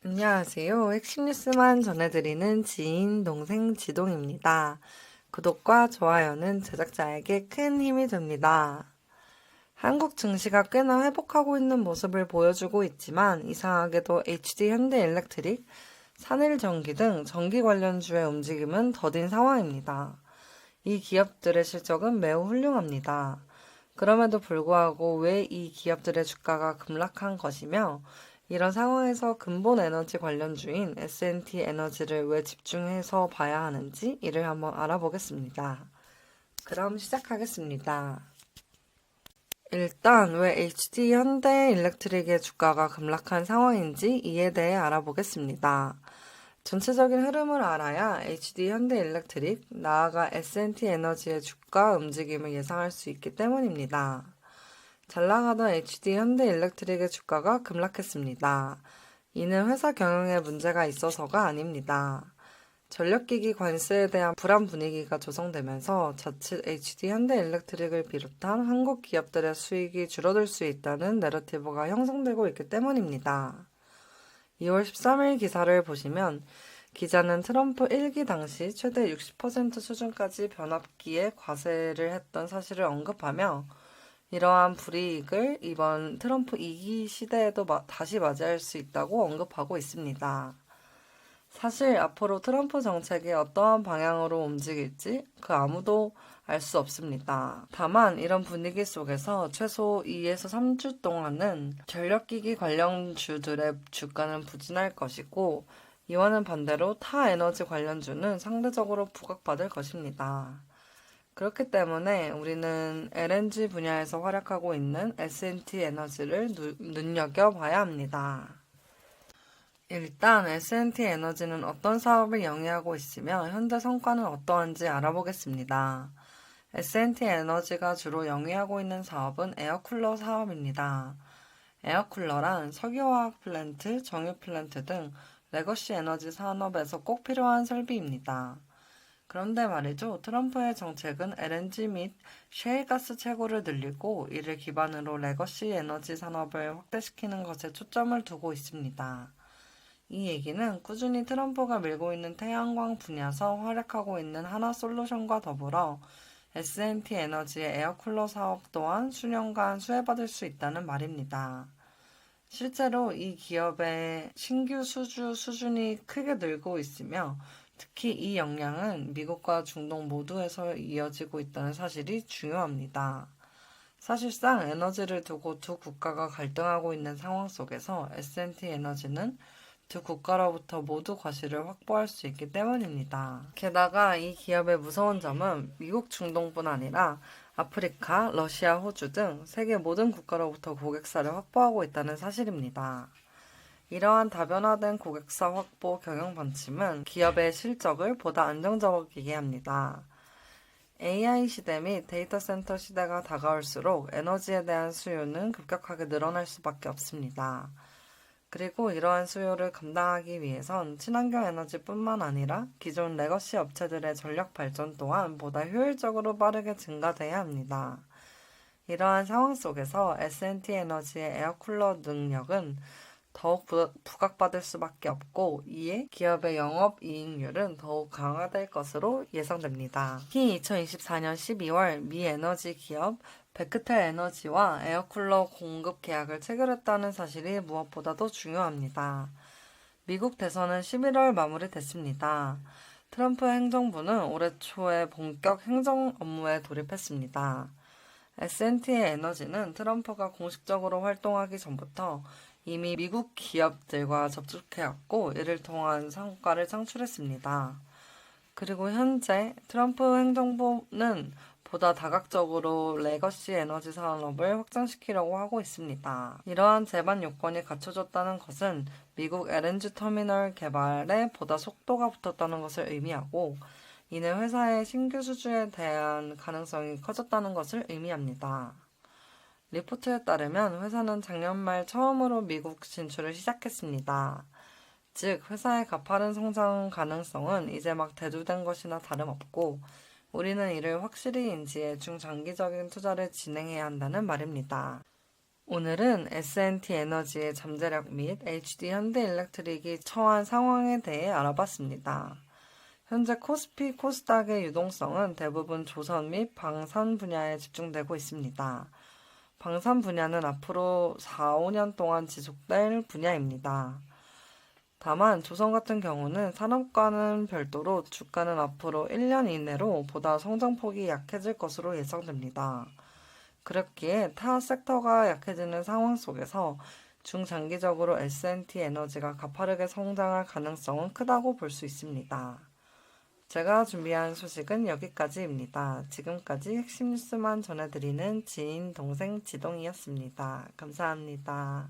안녕하세요. 핵심 뉴스만 전해드리는 지인, 동생 지동입니다. 구독과 좋아요는 제작자에게 큰 힘이 됩니다. 한국 증시가 꽤나 회복하고 있는 모습을 보여주고 있지만 이상하게도 HD 현대일렉트릭, 산일전기 등 전기 관련주의 움직임은 더딘 상황입니다. 이 기업들의 실적은 매우 훌륭합니다. 그럼에도 불구하고 왜 이 기업들의 주가가 급락한 것이며 이런 상황에서 근본 에너지 관련주인 S&T 에너지를 왜 집중해서 봐야 하는지 이를 한번 알아보겠습니다. 그럼 시작하겠습니다. 일단 왜 HD 현대일렉트릭의 주가가 급락한 상황인지 이에 대해 알아보겠습니다. 전체적인 흐름을 알아야 HD 현대일렉트릭, 나아가 S&T 에너지의 주가 움직임을 예상할 수 있기 때문입니다. 잘 나가던 HD 현대일렉트릭의 주가가 급락했습니다. 이는 회사 경영에 문제가 있어서가 아닙니다. 전력기기 관세에 대한 불안 분위기가 조성되면서 자칫 HD 현대일렉트릭을 비롯한 한국 기업들의 수익이 줄어들 수 있다는 내러티브가 형성되고 있기 때문입니다. 2월 13일 기사를 보시면 기자는 트럼프 1기 당시 최대 60% 수준까지 변압기에 과세를 했던 사실을 언급하며 이러한 불이익을 이번 트럼프 2기 시대에도 다시 맞이할 수 있다고 언급하고 있습니다. 사실 앞으로 트럼프 정책이 어떠한 방향으로 움직일지 그 아무도 알 수 없습니다. 다만 이런 분위기 속에서 최소 2에서 3주 동안은 전력기기 관련주들의 주가는 부진할 것이고 이와는 반대로 타 에너지 관련주는 상대적으로 부각받을 것입니다. 그렇기 때문에 우리는 LNG 분야에서 활약하고 있는 S&T 에너지를 눈여겨봐야 합니다. 일단 S&T 에너지는 어떤 사업을 영위하고 있으며 현재 성과는 어떠한지 알아보겠습니다. S&T 에너지가 주로 영위하고 있는 사업은 에어쿨러 사업입니다. 에어쿨러란 석유화학 플랜트, 정유 플랜트 등 레거시 에너지 산업에서 꼭 필요한 설비입니다. 그런데 말이죠. 트럼프의 정책은 LNG 및 셰일가스 채굴을 늘리고 이를 기반으로 레거시 에너지 산업을 확대시키는 것에 초점을 두고 있습니다. 이 얘기는 꾸준히 트럼프가 밀고 있는 태양광 분야에서 활약하고 있는 하나솔루션과 더불어 S&T 에너지의 에어쿨러 사업 또한 수년간 수혜받을 수 있다는 말입니다. 실제로 이 기업의 신규 수준이 크게 늘고 있으며 특히 이 역량은 미국과 중동 모두에서 이어지고 있다는 사실이 중요합니다. 사실상 에너지를 두고 두 국가가 갈등하고 있는 상황 속에서 S&T 에너지는 두 국가로부터 모두 과실을 확보할 수 있기 때문입니다. 게다가 이 기업의 무서운 점은 미국 중동뿐 아니라 아프리카, 러시아, 호주 등 세계 모든 국가로부터 고객사를 확보하고 있다는 사실입니다. 이러한 다변화된 고객사 확보 경영 방침은 기업의 실적을 보다 안정적이게 합니다. AI 시대 및 데이터 센터 시대가 다가올수록 에너지에 대한 수요는 급격하게 늘어날 수밖에 없습니다. 그리고 이러한 수요를 감당하기 위해선 친환경 에너지뿐만 아니라 기존 레거시 업체들의 전력 발전 또한 보다 효율적으로 빠르게 증가돼야 합니다. 이러한 상황 속에서 S&T 에너지의 에어쿨러 능력은 더욱 부각받을 수밖에 없고 이에 기업의 영업이익률은 더욱 강화될 것으로 예상됩니다. 특히 2024년 12월 미 에너지 기업 베크텔 에너지와 에어쿨러 공급 계약을 체결했다는 사실이 무엇보다도 중요합니다. 미국 대선은 11월 마무리됐습니다. 트럼프 행정부는 올해 초에 본격 행정 업무에 돌입했습니다. S&T 에너지는 트럼프가 공식적으로 활동하기 전부터 이미 미국 기업들과 접촉해왔고 이를 통한 성과를 창출했습니다. 그리고 현재 트럼프 행정부는 보다 다각적으로 레거시 에너지 산업을 확장시키려고 하고 있습니다. 이러한 제반 요건이 갖춰졌다는 것은 미국 LNG 터미널 개발에 보다 속도가 붙었다는 것을 의미하고 이는 회사의 신규 수주에 대한 가능성이 커졌다는 것을 의미합니다. 리포트에 따르면 회사는 작년 말 처음으로 미국 진출을 시작했습니다. 즉, 회사의 가파른 성장 가능성은 이제 막 대두된 것이나 다름없고 우리는 이를 확실히 인지해 중장기적인 투자를 진행해야 한다는 말입니다. 오늘은 S&T 에너지의 잠재력 및 HD 현대일렉트릭이 처한 상황에 대해 알아봤습니다. 현재 코스피, 코스닥의 유동성은 대부분 조선 및 방산 분야에 집중되고 있습니다. 방산 분야는 앞으로 4, 5년 동안 지속될 분야입니다. 다만 조선 같은 경우는 산업과는 별도로 주가는 앞으로 1년 이내로 보다 성장폭이 약해질 것으로 예상됩니다. 그렇기에 타 섹터가 약해지는 상황 속에서 중장기적으로 S&T 에너지가 가파르게 성장할 가능성은 크다고 볼 수 있습니다. 제가 준비한 소식은 여기까지입니다. 지금까지 핵심 뉴스만 전해드리는 지인 동생 지동이었습니다. 감사합니다.